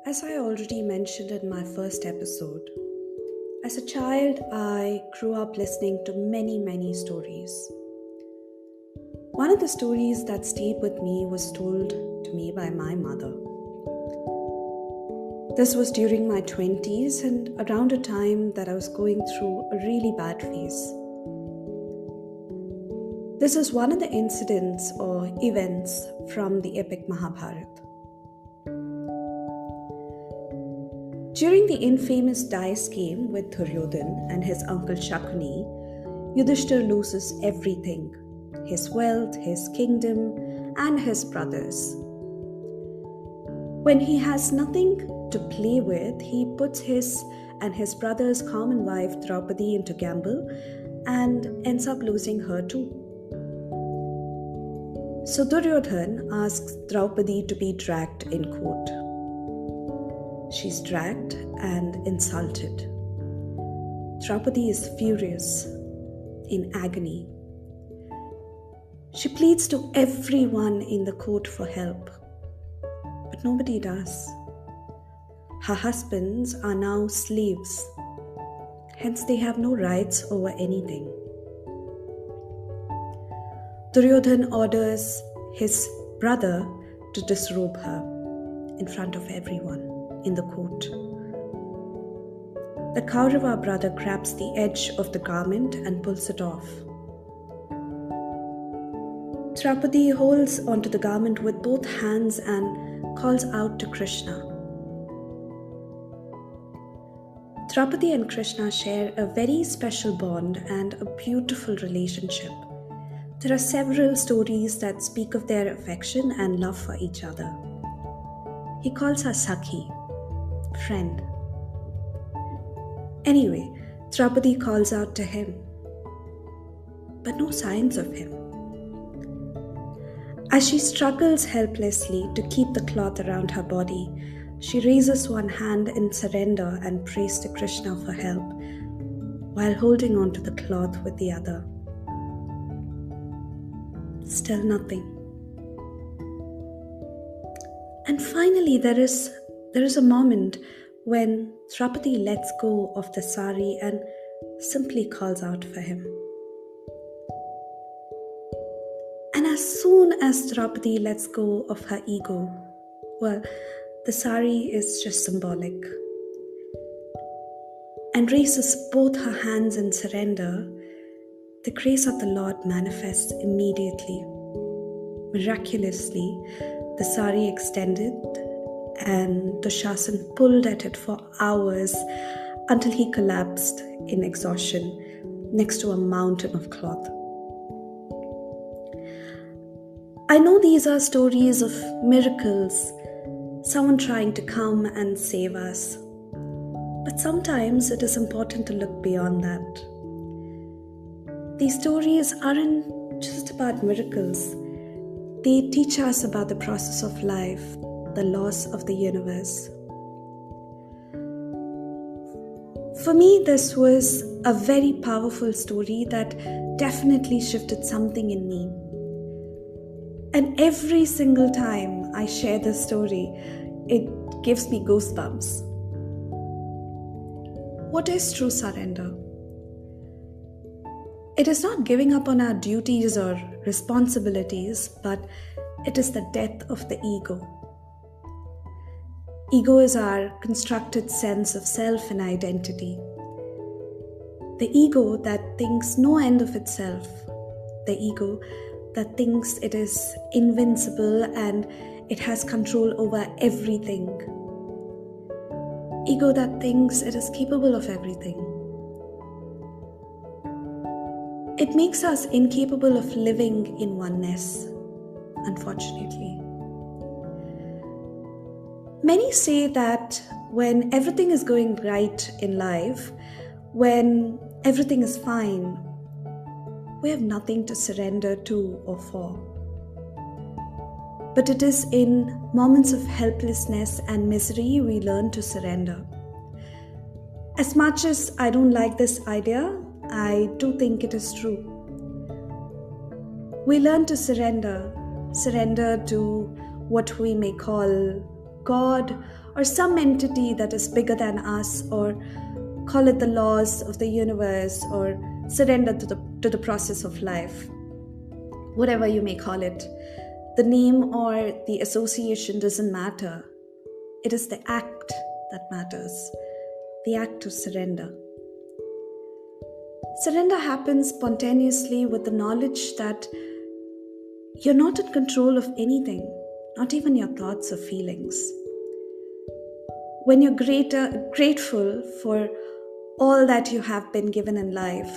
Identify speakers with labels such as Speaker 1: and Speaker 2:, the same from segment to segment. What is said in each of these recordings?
Speaker 1: As I already mentioned in my first episode, as a child I grew up listening to many stories. One of the stories that stayed with me was told to me by my mother. This was during my 20s and around a time that I was going through a really bad phase. This is one of the incidents or events from the epic Mahabharata. During the infamous dice game with Duryodhan and his uncle Shakuni, Yudhishthir loses everything: his wealth, his kingdom, and his brothers. When he has nothing to play with, he puts his and his brother's common wife Draupadi into gamble and ends up losing her too. So Duryodhan asks Draupadi to be dragged in court. She's dragged and insulted. Draupadi is furious, in agony. She pleads to everyone in the court for help, but nobody does. Her husbands are now slaves, hence they have no rights over anything. Duryodhan orders his brother to disrobe her in front of everyone in the court. The Kaurava brother grabs the edge of the garment and pulls it off. Draupadi holds onto the garment with both hands and calls out to Krishna. Draupadi and Krishna share a very special bond and a beautiful relationship. There are several stories that speak of their affection and love for each other. He calls her Sakhi, friend. Anyway, Draupadi calls out to him, but no signs of him. As she struggles helplessly to keep the cloth around her body, she raises one hand in surrender and prays to Krishna for help, while holding on to the cloth with the other. Still nothing. And finally, there is a moment when Draupadi lets go of the sari and simply calls out for him. And as soon as Draupadi lets go of her ego, the sari is just symbolic, and raises both her hands in surrender, the grace of the Lord manifests immediately. Miraculously, the sari extended and Dushasan pulled at it for hours until he collapsed in exhaustion next to a mountain of cloth. I know these are stories of miracles, someone trying to come and save us. But sometimes it is important to look beyond that. These stories aren't just about miracles. They teach us about the process of life, the laws of the universe. For me, this was a very powerful story that definitely shifted something in me. And every single time I share this story, it gives me goosebumps. What is true surrender? It is not giving up on our duties or responsibilities, but it is the death of the ego. Ego is our constructed sense of self and identity. The ego that thinks no end of itself. The ego that thinks it is invincible and it has control over everything. Ego that thinks it is capable of everything. It makes us incapable of living in oneness, unfortunately. Many say that when everything is going right in life, when everything is fine, we have nothing to surrender to or for. But it is in moments of helplessness and misery we learn to surrender. As much as I don't like this idea, I do think it is true. We learn to surrender to what we may call God or some entity that is bigger than us, or call it the laws of the universe, or surrender to the process of life. Whatever you may call it, the name or the association doesn't matter. It is the act that matters, the act of surrender. Surrender happens spontaneously with the knowledge that you're not in control of anything, not even your thoughts or feelings. When you're grateful for all that you have been given in life,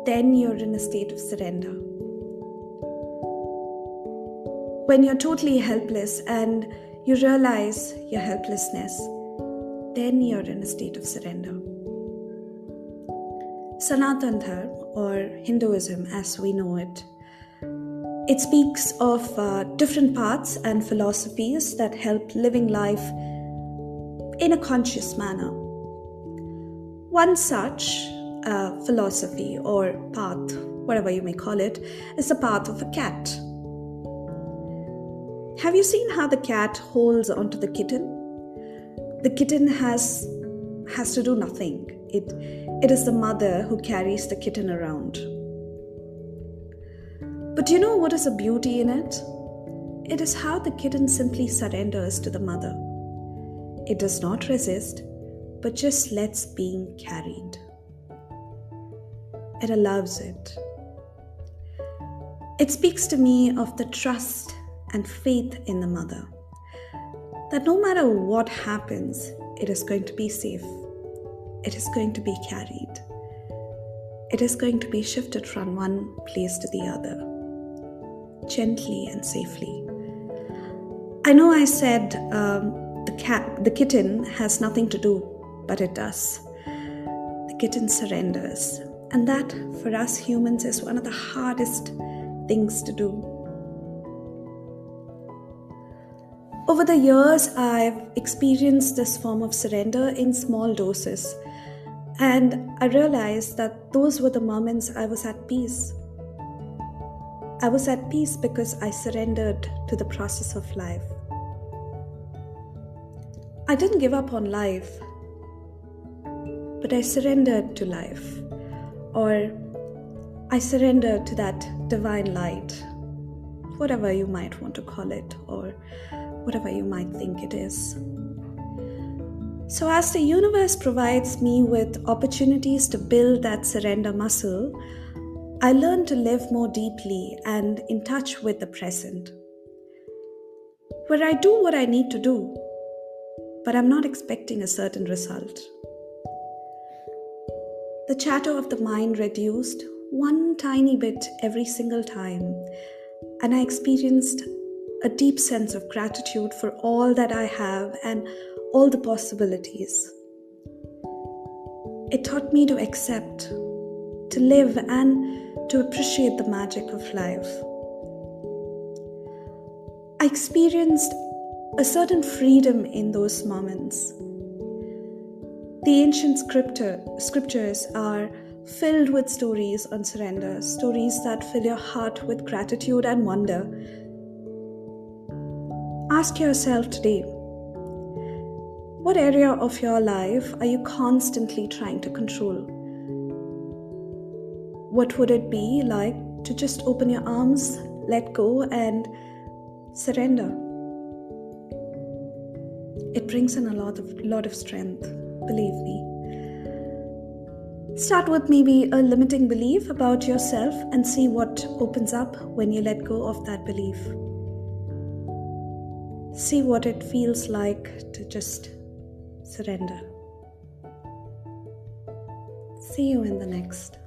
Speaker 1: then you're in a state of surrender. When you're totally helpless and you realize your helplessness, then you're in a state of surrender. Sanatan Dharma, or Hinduism as we know it speaks of different paths and philosophies that help living life in a conscious manner. One such philosophy or path, whatever you may call it, is the path of a cat. Have you seen how the cat holds onto the kitten? The kitten has to do nothing. It is the mother who carries the kitten around. But do you know what is the beauty in it? It is how the kitten simply surrenders to the mother. It does not resist, but just lets being carried. It allows it. It speaks to me of the trust and faith in the mother, that no matter what happens, it is going to be safe. It is going to be carried. It is going to be shifted from one place to the other, gently and safely. I know I said the kitten has nothing to do, but it does. The kitten surrenders. And that, for us humans, is one of the hardest things to do. Over the years, I've experienced this form of surrender in small doses. And I realized that those were the moments I was at peace. I was at peace because I surrendered to the process of life. I didn't give up on life, but I surrendered to life, or I surrendered to that divine light, whatever you might want to call it, or whatever you might think it is. So as the universe provides me with opportunities to build that surrender muscle, I learn to live more deeply and in touch with the present, where I do what I need to do, but I'm not expecting a certain result. The chatter of the mind reduced one tiny bit every single time, and I experienced a deep sense of gratitude for all that I have and all the possibilities. It taught me to accept, to live, and to appreciate the magic of life. I experienced a certain freedom in those moments. The ancient scriptures are filled with stories on surrender, stories that fill your heart with gratitude and wonder. Ask yourself today, what area of your life are you constantly trying to control? What would it be like to just open your arms, let go, and surrender? It brings in a lot of strength, believe me. Start with maybe a limiting belief about yourself and see what opens up when you let go of that belief. See what it feels like to just surrender. See you in the next.